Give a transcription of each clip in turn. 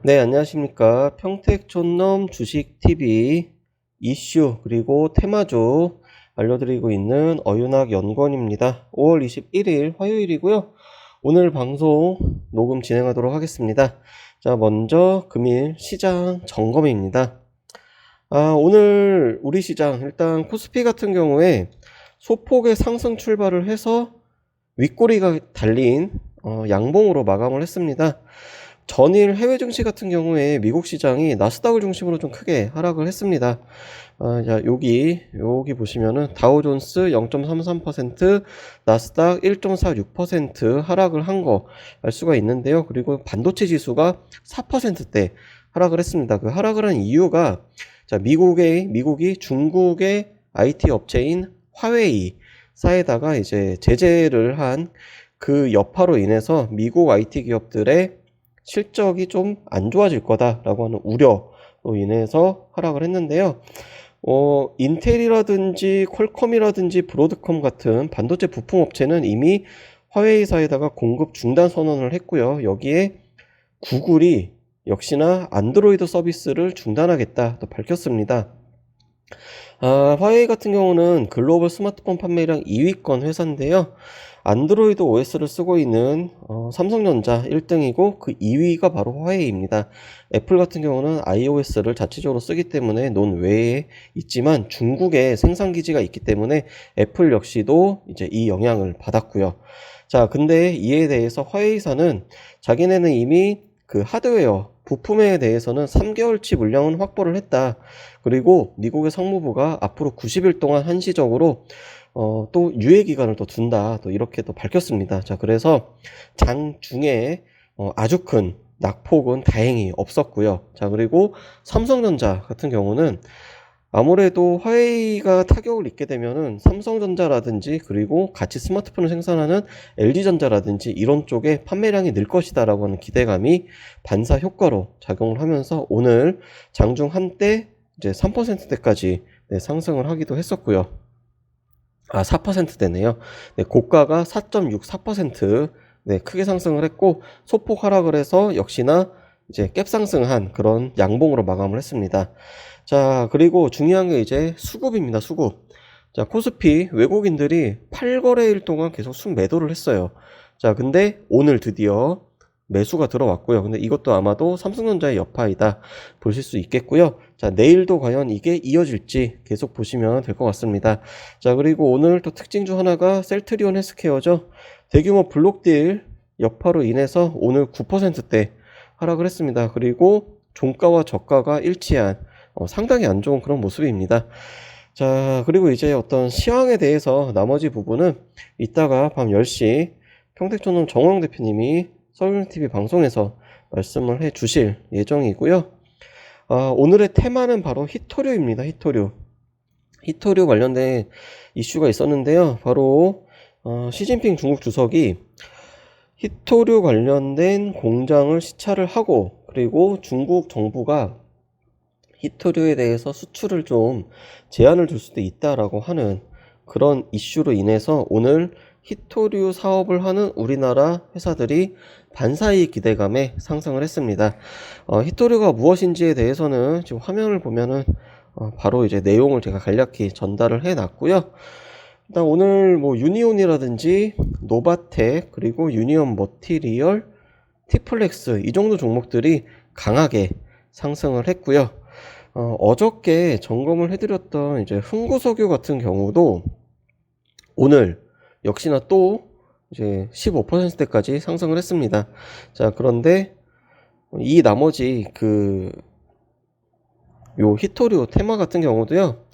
네, 안녕하십니까. 평택촌놈 주식TV 이슈 그리고 테마주 알려드리고 있는 어윤학 연구원입니다. 5월 21일 화요일이고요. 오늘 방송 녹음 진행하도록 하겠습니다. 자, 먼저 금일 시장 점검입니다. 오늘 우리 시장 일단 코스피 같은 경우에 소폭의 상승 출발을 해서 윗꼬리가 달린 양봉으로 마감을 했습니다. 전일 해외 증시 같은 경우에 미국 시장이 나스닥을 중심으로 좀 크게 하락을 했습니다. 자, 여기 보시면은 다우존스 0.33%, 나스닥 1.46% 하락을 한 거 알 수가 있는데요. 그리고 반도체 지수가 4%대 하락을 했습니다. 그 하락을 한 이유가 자, 미국이 중국의 IT 업체인 화웨이 사에다가 이제 제재를 한 그 여파로 인해서 미국 IT 기업들의 실적이 좀 안 좋아질 거다라고 하는 우려로 인해서 하락을 했는데요. 인텔이라든지 퀄컴이라든지 브로드컴 같은 반도체 부품 업체는 이미 화웨이사에다가 공급 중단 선언을 했고요. 여기에 구글이 역시나 안드로이드 서비스를 중단하겠다 또 밝혔습니다. 화웨이 같은 경우는 글로벌 스마트폰 판매량 2위권 회사인데요. 안드로이드 OS를 쓰고 있는 삼성전자 1등이고 그 2위가 바로 화웨이입니다. 애플 같은 경우는 iOS를 자체적으로 쓰기 때문에 논외에 있지만 중국에 생산기지가 있기 때문에 애플 역시도 이제 이 영향을 받았고요. 자, 근데 이에 대해서 화웨이사는 자기네는 이미 그 하드웨어 부품에 대해서는 3개월치 물량은 확보를 했다. 그리고 미국의 상무부가 앞으로 90일 동안 한시적으로 또 유예 기간을 또 둔다. 또 이렇게 또 밝혔습니다. 자, 그래서 장중에 아주 큰 낙폭은 다행히 없었고요. 자, 그리고 삼성전자 같은 경우는 아무래도 화웨이가 타격을 입게 되면은 삼성전자라든지 그리고 같이 스마트폰을 생산하는 LG전자라든지 이런 쪽에 판매량이 늘 것이다 라고 하는 기대감이 반사 효과로 작용을 하면서 오늘 장중 한때 이제 3%대까지 상승을 하기도 했었고요. 4%대네요. 고가가 4.64% 크게 상승을 했고 소폭 하락을 해서 역시나 이제 갭 상승한 그런 양봉으로 마감을 했습니다. 자, 그리고 중요한 게 이제 수급입니다. 수급. 자, 코스피 외국인들이 8거래일 동안 계속 순매도를 했어요. 자, 근데 오늘 드디어 매수가 들어왔고요. 근데 이것도 아마도 삼성전자의 여파이다 보실 수 있겠고요. 자, 내일도 과연 이게 이어질지 계속 보시면 될 것 같습니다. 자, 그리고 오늘 또 특징 중 하나가 셀트리온 헬스케어죠. 대규모 블록딜 여파로 인해서 오늘 9%대 하락을 했습니다. 그리고 종가와 저가가 일치한 상당히 안 좋은 그런 모습입니다. 자, 그리고 이제 어떤 시황에 대해서 나머지 부분은 이따가 밤 10시 평택촌놈 정호영 대표님이 서울TV 방송에서 말씀을 해 주실 예정이고요. 오늘의 테마는 바로 히토류입니다. 히토류 관련된 이슈가 있었는데요. 바로 시진핑 중국 주석이 히토류 관련된 공장을 시찰을 하고 그리고 중국 정부가 히토류에 대해서 수출을 좀 제한을 줄 수도 있다라고 하는 그런 이슈로 인해서 오늘 히토류 사업을 하는 우리나라 회사들이 반사이익 기대감에 상승을 했습니다. 히토류가 무엇인지에 대해서는 지금 화면을 보면은 바로 이제 내용을 제가 간략히 전달을 해 놨고요. 일단 오늘 뭐 유니온이라든지 노바텍 그리고 유니온 머티리얼, 티플렉스 이 정도 종목들이 강하게 상승을 했고요. 어저께 점검을 해드렸던 이제 흥구석유 같은 경우도 오늘 역시나 또 이제 15%대까지 상승을 했습니다. 자, 그런데 이 나머지 요 히토류 테마 같은 경우도요.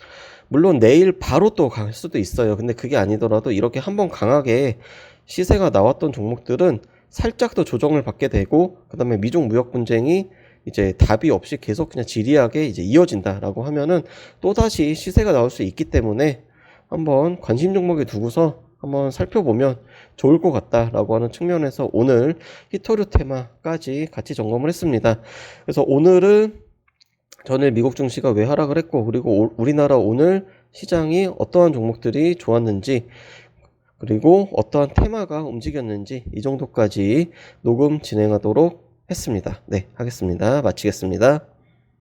물론 내일 바로 또 갈 수도 있어요. 근데 그게 아니더라도 이렇게 한번 강하게 시세가 나왔던 종목들은 살짝 더 조정을 받게 되고 그 다음에 미중 무역 분쟁이 이제 답이 없이 계속 그냥 지리하게 이제 이어진다라고 하면은 또다시 시세가 나올 수 있기 때문에 한번 관심 종목에 두고서 한번 살펴보면 좋을 것 같다라고 하는 측면에서 오늘 히토류 테마까지 같이 점검을 했습니다. 그래서 오늘은 전일 미국 증시가 왜 하락을 했고 그리고 우리나라 오늘 시장이 어떠한 종목들이 좋았는지 그리고 어떠한 테마가 움직였는지 이 정도까지 녹음 진행하도록 했습니다. 네, 하겠습니다. 마치겠습니다.